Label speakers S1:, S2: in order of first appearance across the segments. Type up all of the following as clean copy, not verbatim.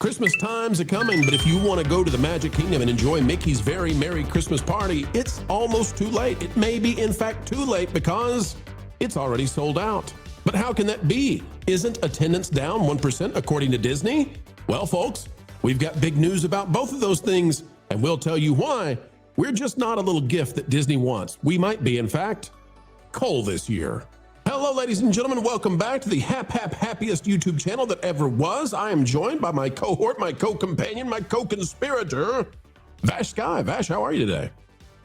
S1: Christmas time's a-coming, but if you want to go to the Magic Kingdom and enjoy Mickey's Very Merry Christmas Party, it's almost too late. It may be, in fact, too late because it's already sold out. But how can that be? Isn't attendance down 1% according to Disney? Well, folks, we've got big news about both of those things, and we'll tell you why. We're just not a little gift that Disney wants. We might be, in fact, coal this year. Hello, ladies and gentlemen. Welcome back to the happiest YouTube channel that ever was. I am joined by my cohort, my co-companion, my co-conspirator, Vash Sky. Vash, how are you today?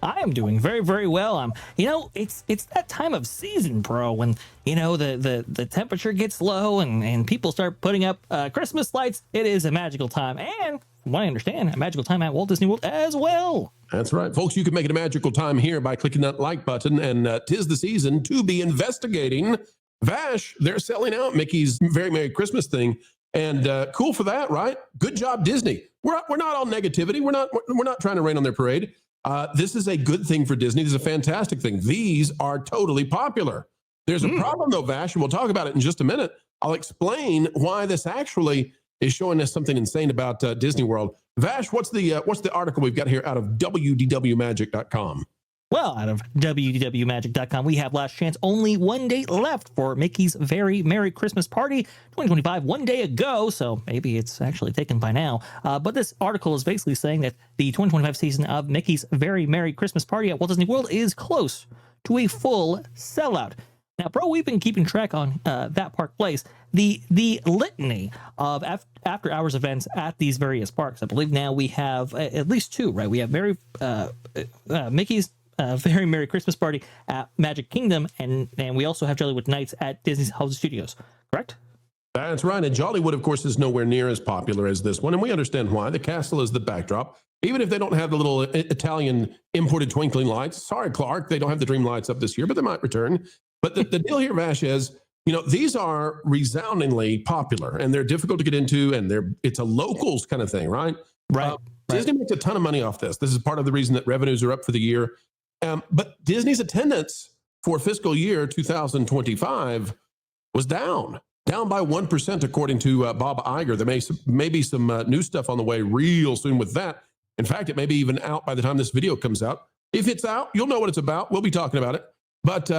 S2: I am doing very, very well. It's that time of season, bro, when, the temperature gets low and people start putting up Christmas lights. It is a magical time. And from what I understand, a magical time at Walt Disney World as well.
S1: That's right. Folks, you can make it a magical time here by clicking that like button, and 'tis the season to be investigating. Vash, they're selling out Mickey's Very Merry Christmas thing, and cool for that, right? Good job, Disney. We're not all negativity. We're not trying to rain on their parade. This is a good thing for Disney. This is a fantastic thing. These are totally popular. There's a problem though, Vash, and we'll talk about it in just a minute. I'll explain why this actually is showing us something insane about Disney World. Vash, what's the article we've got here out of wdwmagic.com?
S2: Well, out of wdwmagic.com, we have last chance. Only one day left for Mickey's Very Merry Christmas Party 2025, one day ago, so maybe it's actually taken by now. But this article is basically saying that the 2025 season of Mickey's Very Merry Christmas Party at Walt Disney World is close to a full sellout. Now, bro, we've been keeping track on that park place. The litany of after-hours events at these various parks. I believe now we have at least two, right? We have Mickey's Very Merry Christmas Party at Magic Kingdom, and we also have Jollywood Nights at Disney's Hollywood Studios, correct?
S1: That's right. And Jollywood, of course, is nowhere near as popular as this one, and we understand why. The castle is the backdrop. Even if they don't have the little Italian imported twinkling lights, sorry, Clark, they don't have the dream lights up this year, but they might return. But the deal here, Vash, is, these are resoundingly popular, and they're difficult to get into, and it's a locals kind of thing, right?
S2: Right.
S1: Disney makes a ton of money off this. This is part of the reason that revenues are up for the year. But Disney's attendance for fiscal year 2025 was down by 1%, according to Bob Iger. There may be some new stuff on the way real soon with that. In fact, it may be even out by the time this video comes out. If it's out, you'll know what it's about. We'll be talking about it. But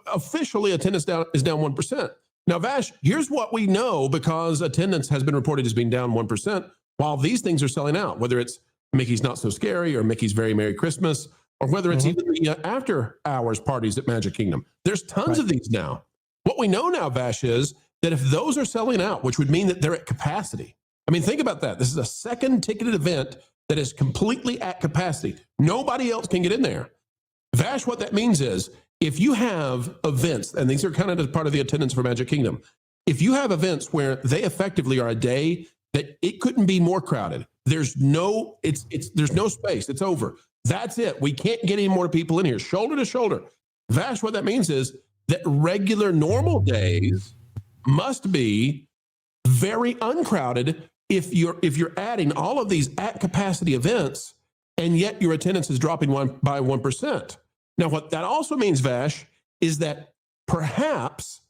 S1: officially, attendance is down 1%. Now, Vash, here's what we know, because attendance has been reported as being down 1%, while these things are selling out, whether it's Mickey's Not So Scary or Mickey's Very Merry Christmas, or whether it's even the after-hours parties at Magic Kingdom. There's tons of these now. What we know now, Vash, is that if those are selling out, which would mean that they're at capacity. I mean, think about that. This is a second ticketed event that is completely at capacity. Nobody else can get in there. Vash, what that means is, if you have events, and these are kind of part of the attendance for Magic Kingdom, if you have events where they effectively are a day that it couldn't be more crowded, there's no space, it's over. That's it. We can't get any more people in here, shoulder to shoulder. Vash, what that means is that regular normal days must be very uncrowded if you're adding all of these at capacity events, and yet your attendance is dropping by 1%. Now, what that also means, Vash, is that perhaps,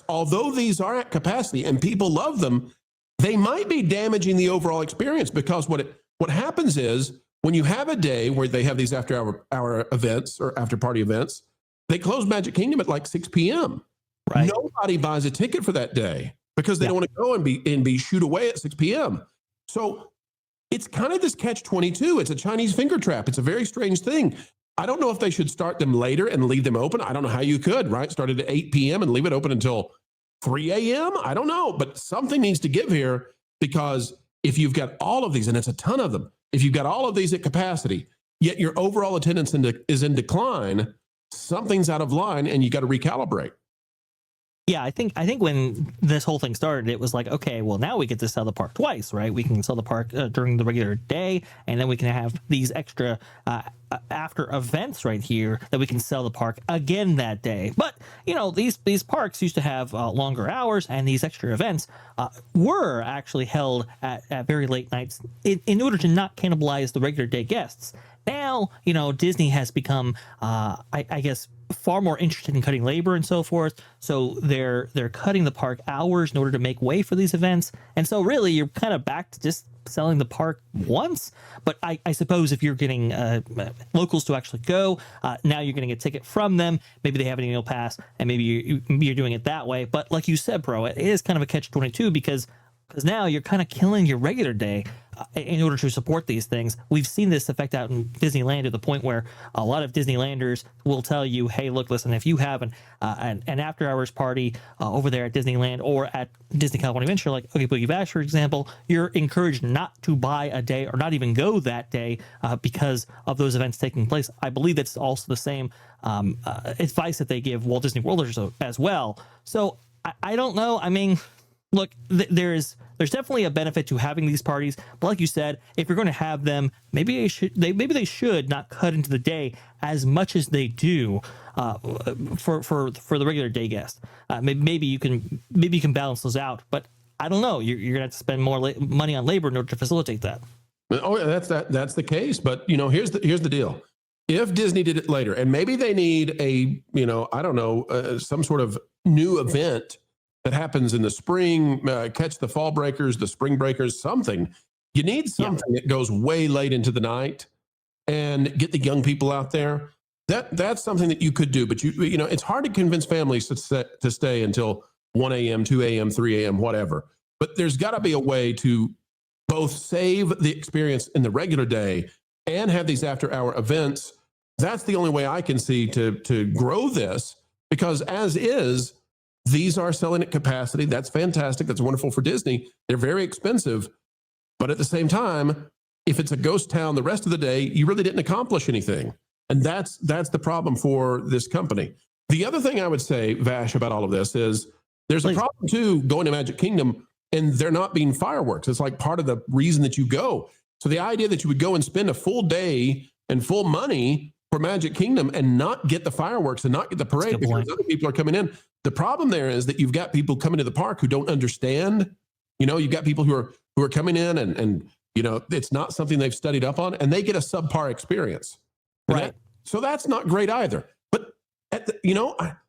S1: although these are at capacity and people love them, they might be damaging the overall experience, because what happens is, when you have a day where they have these after-hour events or after-party events, they close Magic Kingdom at like 6 p.m. Right. Nobody buys a ticket for that day because they don't want to go and be shooed away at 6 p.m. So it's kind of this catch-22. It's a Chinese finger trap. It's a very strange thing. I don't know if they should start them later and leave them open. I don't know how you could, right? Start it at 8 p.m. and leave it open until 3 a.m. I don't know, but something needs to give here, because if you've got all of these, and it's a ton of them, if you've got all of these at capacity, yet your overall attendance is in decline, something's out of line, and you got to recalibrate.
S2: Yeah, I think when this whole thing started, it was like, okay, well, now we get to sell the park twice, right? We can sell the park during the regular day, and then we can have these extra after events right here that we can sell the park again that day. But, these parks used to have longer hours, and these extra events were actually held at very late nights in order to not cannibalize the regular day guests. Now, Disney has become, I guess, far more interested in cutting labor and so forth. So they're cutting the park hours in order to make way for these events. And so really you're kind of back to just selling the park once. But I suppose if you're getting locals to actually go, now you're getting a ticket from them. Maybe they have an annual pass, and maybe you're doing it that way. But like you said, bro, it is kind of a catch-22 because now you're kind of killing your regular day in order to support these things. We've seen this effect out in Disneyland to the point where a lot of Disneylanders will tell you, hey, look, listen, if you have an after hours party over there at Disneyland or at Disney California Adventure, like Oogie Boogie Bash, for example, you're encouraged not to buy a day or not even go that day because of those events taking place. I believe that's also the same advice that they give Walt Disney World as well. So I don't know. I mean, look, there's definitely a benefit to having these parties, but like you said, if you're going to have them, maybe they should not cut into the day as much as they do for the regular day guest. Maybe you can balance those out, but I don't know. You're gonna have to spend more money on labor in order to facilitate that.
S1: Oh, yeah, that's the case. But here's the deal. If Disney did it later, and maybe they need I don't know, some sort of new event that happens in the spring, catch the fall breakers, the spring breakers, something. You need something that goes way late into the night and get the young people out there. That's something that you could do, but it's hard to convince families to stay until 1 a.m., 2 a.m., 3 a.m., whatever. But there's got to be a way to both save the experience in the regular day and have these after-hour events. That's the only way I can see to grow this, because as is, these are selling at capacity. That's fantastic. That's wonderful for Disney. They're very expensive. But at the same time, if it's a ghost town the rest of the day, you really didn't accomplish anything. And that's the problem for this company. The other thing I would say, Vash, about all of this is there's a problem, too, going to Magic Kingdom and there not being fireworks. It's like part of the reason that you go. So the idea that you would go and spend a full day and full money for Magic Kingdom and not get the fireworks and not get the parade because other people are coming in. The problem there is that you've got people coming to the park who don't understand. You've got people who are coming in and it's not something they've studied up on, and they get a subpar experience.
S2: Right.
S1: So that's not great either. But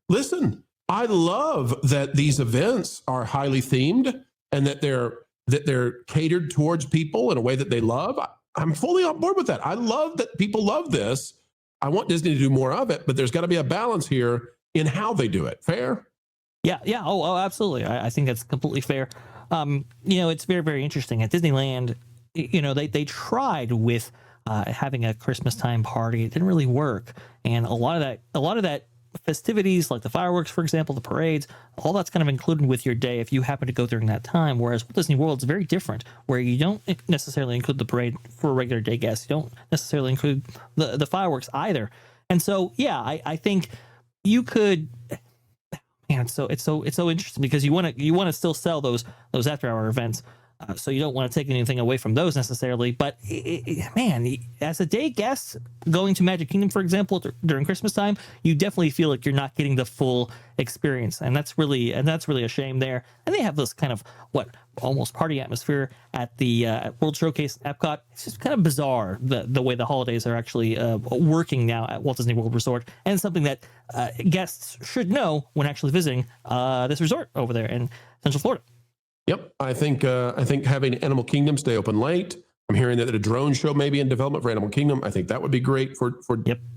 S1: listen, I love that these events are highly themed and that they're catered towards people in a way that they love. I'm fully on board with that. I love that people love this. I want Disney to do more of it, but there's got to be a balance here in how they do it. Fair?
S2: Yeah. Oh, absolutely. I think that's completely fair. It's very, very interesting. At Disneyland, they tried with having a Christmas time party. It didn't really work. And a lot of that festivities, like the fireworks, for example, the parades, all that's kind of included with your day if you happen to go during that time. Whereas Walt Disney World is very different, where you don't necessarily include the parade for a regular day guest. You don't necessarily include the fireworks either. And so, yeah, I think you could. Man, it's so interesting because you want to still sell those after hour events. So you don't want to take anything away from those necessarily. But man, as a day guest going to Magic Kingdom, for example, during Christmas time, you definitely feel like you're not getting the full experience. And that's really a shame there. And they have this kind of almost party atmosphere at the World Showcase Epcot. It's just kind of bizarre the way the holidays are actually working now at Walt Disney World Resort, and something that guests should know when actually visiting this resort over there in Central Florida.
S1: Yep. I think having Animal Kingdom stay open late. I'm hearing that a drone show may be in development for Animal Kingdom. I think that would be great for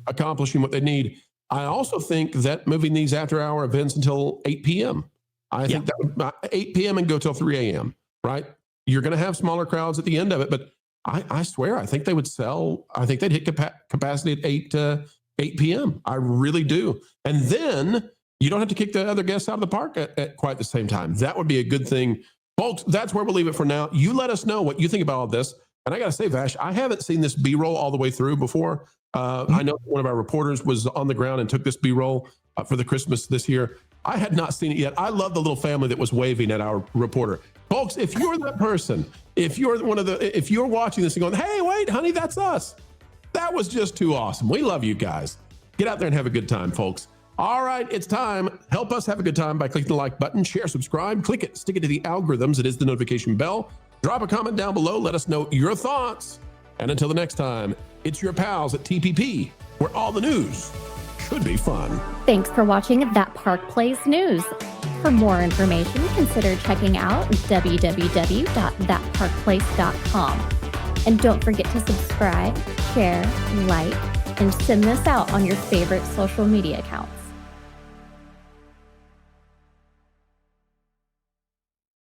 S1: accomplishing what they need. I also think that moving these after-hour events until 8 p.m. I think that 8 p.m. and go till 3 a.m., right? You're going to have smaller crowds at the end of it, but I swear, I think they would sell. I think they'd hit capacity at 8 p.m. I really do. And then you don't have to kick the other guests out of the park at quite the same time. That would be a good thing. Folks, that's where we'll leave it for now. You let us know what you think about all this. And I got to say, Vash, I haven't seen this B-roll all the way through before. I know one of our reporters was on the ground and took this B-roll for the Christmas this year. I had not seen it yet. I love the little family that was waving at our reporter. Folks, if you're that person, if you're watching this and going, hey, wait, honey, that's us. That was just too awesome. We love you guys. Get out there and have a good time, folks. All right, it's time. Help us have a good time by clicking the like button, share, subscribe, click it, stick it to the algorithms. It is the notification bell. Drop a comment down below. Let us know your thoughts. And until the next time, it's your pals at TPP, where all the news could be fun.
S3: Thanks for watching That Park Plays News. For more information, consider checking out www.thatparkplace.com. And don't forget to subscribe, share, like, and send this out on your favorite social media accounts.